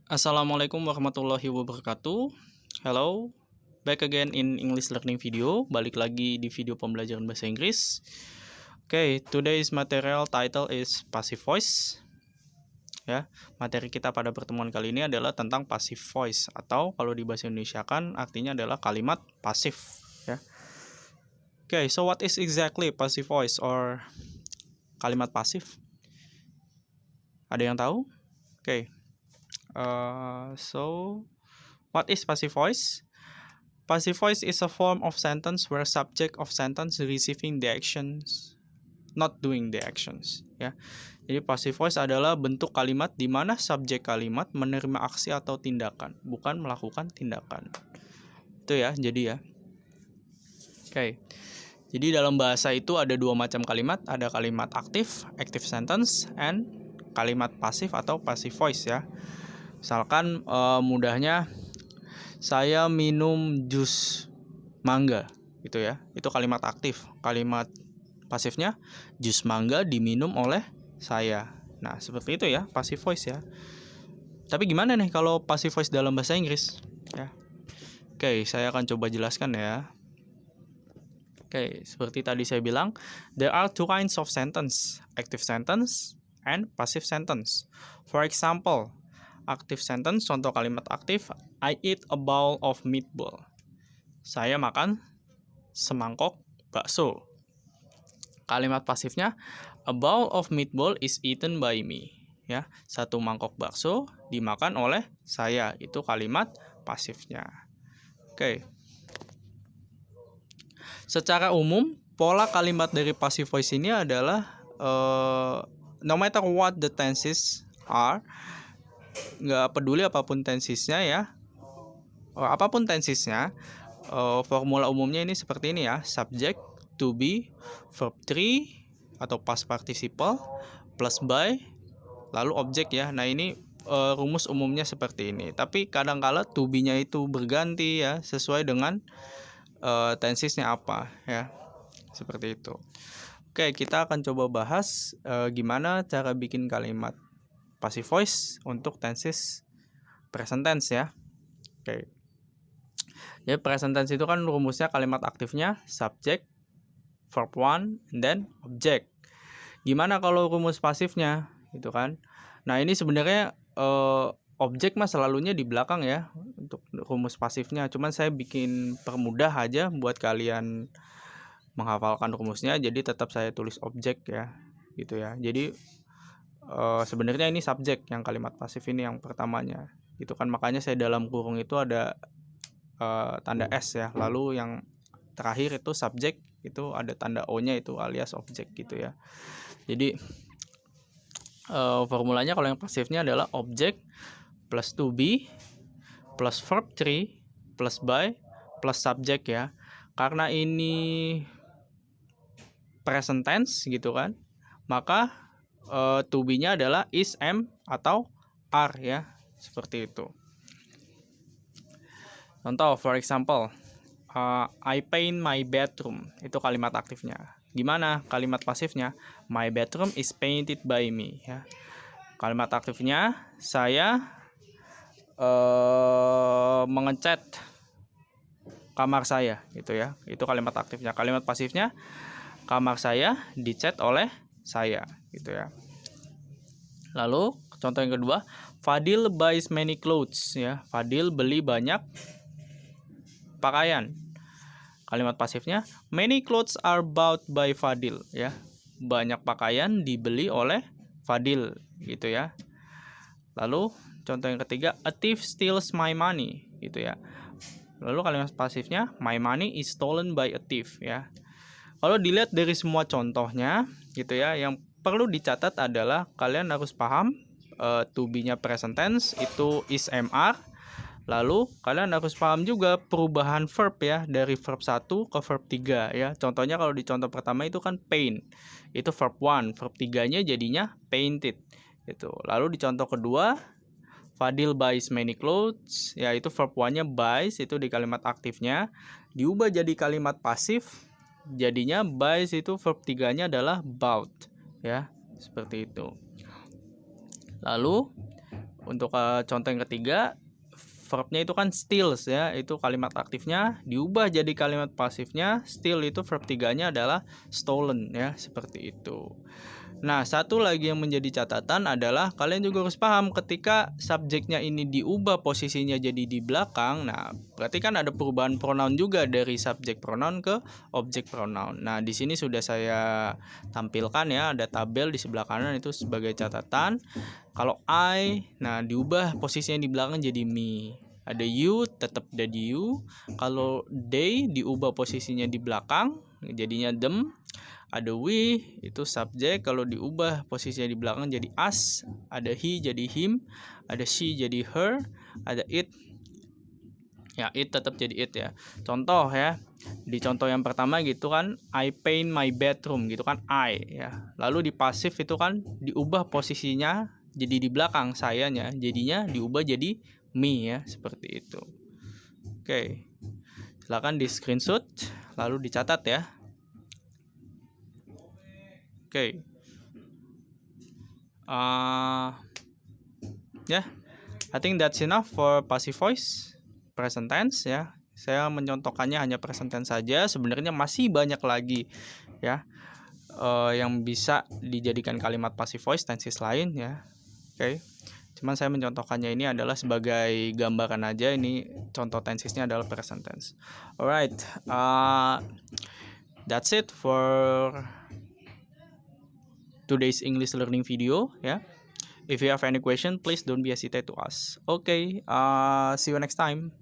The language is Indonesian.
Assalamualaikum warahmatullahi wabarakatuh. Hello, back again in English learning video. Balik lagi di video pembelajaran bahasa Inggris. Okay, today's material title is passive voice. Ya, materi kita pada pertemuan kali ini adalah tentang passive voice atau kalau di bahasa Indonesia kan artinya adalah kalimat pasif. Ya. Okay, so what is exactly passive voice or kalimat pasif? Ada yang tahu? Okay. So what is passive voice? Passive voice is a form of sentence where subject of sentence receiving the actions, not doing the actions. Ya, jadi passive voice adalah bentuk kalimat di mana subjek kalimat menerima aksi atau tindakan, bukan melakukan tindakan. Itu ya, jadi ya. Oke. Jadi dalam bahasa itu ada dua macam kalimat, ada kalimat aktif, active sentence, and kalimat pasif atau passive voice ya. Misalkan mudahnya saya minum jus mangga gitu ya. Itu kalimat aktif. Kalimat pasifnya jus mangga diminum oleh saya. Nah, seperti itu ya, passive voice ya. Tapi gimana nih kalau passive voice dalam bahasa Inggris ya? Oke, saya akan coba jelaskan ya. Oke, seperti tadi saya bilang, there are two kinds of sentence, active sentence and passive sentence. For example, active sentence, contoh kalimat aktif, I eat a bowl of meatball. Saya makan semangkok bakso. Kalimat pasifnya, a bowl of meatball is eaten by me. Ya, satu mangkok bakso dimakan oleh saya. Itu kalimat pasifnya. Oke. Secara umum, pola kalimat dari passive voice ini adalah no matter what the tenses are, nggak peduli apapun tensesnya ya, apapun tensesnya, formula umumnya ini seperti ini ya, subject, to be, verb 3 atau past participle, plus by, lalu objek ya. Nah ini rumus umumnya seperti ini, tapi kadangkala to be-nya itu berganti ya, sesuai dengan tensesnya apa ya, seperti itu. Oke, kita akan coba bahas gimana cara bikin kalimat passive voice untuk tenses present tense ya. Oke. Jadi present tense itu kan rumusnya kalimat aktifnya subject, verb 1, and then object. Gimana kalau rumus pasifnya gitu kan? Nah, ini sebenarnya objek mah selalunya di belakang ya untuk rumus pasifnya. Cuman saya bikin permudah aja buat kalian menghafalkan rumusnya, jadi tetap saya tulis objek ya, gitu ya. Jadi sebenarnya ini subjek yang kalimat pasif ini yang pertamanya, gitu kan. Makanya saya dalam kurung itu ada tanda S ya. Lalu yang terakhir itu subjek itu ada tanda O-nya itu alias objek gitu ya. Jadi formulanya kalau yang pasifnya adalah objek plus to be plus verb 3 plus by plus subject ya. Karena ini present tense gitu kan, maka to be-nya adalah is, am, atau are ya, seperti itu. Contoh, for example, I paint my bedroom, itu kalimat aktifnya. Gimana kalimat pasifnya? My bedroom is painted by me ya. Kalimat aktifnya saya mengecat kamar saya gitu ya. Itu kalimat aktifnya. Kalimat pasifnya kamar saya dicat oleh saya gitu ya. Lalu contoh yang kedua, Fadil buys many clothes ya. Fadil beli banyak pakaian. Kalimat pasifnya many clothes are bought by Fadil ya. Banyak pakaian dibeli oleh Fadil gitu ya. Lalu contoh yang ketiga, a thief steals my money gitu ya. Lalu kalimat pasifnya my money is stolen by a thief ya. Kalau dilihat dari semua contohnya gitu ya, yang perlu dicatat adalah kalian harus paham to be-nya present tense itu is, am, are. Lalu kalian harus paham juga perubahan verb ya, dari verb 1 ke verb 3 ya. Contohnya kalau di contoh pertama itu kan paint, itu verb 1, verb 3-nya jadinya painted gitu. Lalu di contoh kedua, Fadil buys many clothes, ya itu verb 1-nya buys, itu di kalimat aktifnya diubah jadi kalimat pasif, jadinya buys itu verb 3-nya adalah bought ya, seperti itu. Lalu Untuk contoh yang ketiga, verbnya itu kan steals ya, itu kalimat aktifnya diubah jadi kalimat pasifnya. Steal itu verb 3-nya adalah stolen ya, seperti itu. Nah, satu lagi yang menjadi catatan adalah kalian juga harus paham ketika subjeknya ini diubah posisinya jadi di belakang. Nah, berarti kan ada perubahan pronoun juga dari subjek pronoun ke objek pronoun. Nah, di sini sudah saya tampilkan ya, ada tabel di sebelah kanan itu sebagai catatan. Kalau I, nah diubah posisinya di belakang jadi me. Ada you, tetap jadi you. Kalau they diubah posisinya di belakang, jadinya them. Ada we, itu subjek, kalau diubah posisinya di belakang jadi us. Ada he jadi him. Ada she jadi her. Ada it, ya it tetap jadi it ya. Contoh ya, di contoh yang pertama gitu kan, I paint my bedroom gitu kan, I ya. Lalu di pasif itu kan diubah posisinya jadi di belakang sayanya, jadinya diubah jadi me ya, seperti itu. Oke, silakan di screenshot lalu dicatat ya. Oke, I think that's enough for passive voice present tense ya. Saya mencontohkannya hanya present tense saja. Sebenarnya masih banyak lagi ya yang bisa dijadikan kalimat passive voice tenses lain ya. Oke. Cuman saya mencontohkannya ini adalah sebagai gambaran aja. Ini contoh tensesnya adalah present tense. Alright, that's it for today's English learning video ya. If you have any question, please don't be hesitate to ask. Okay, see you next time.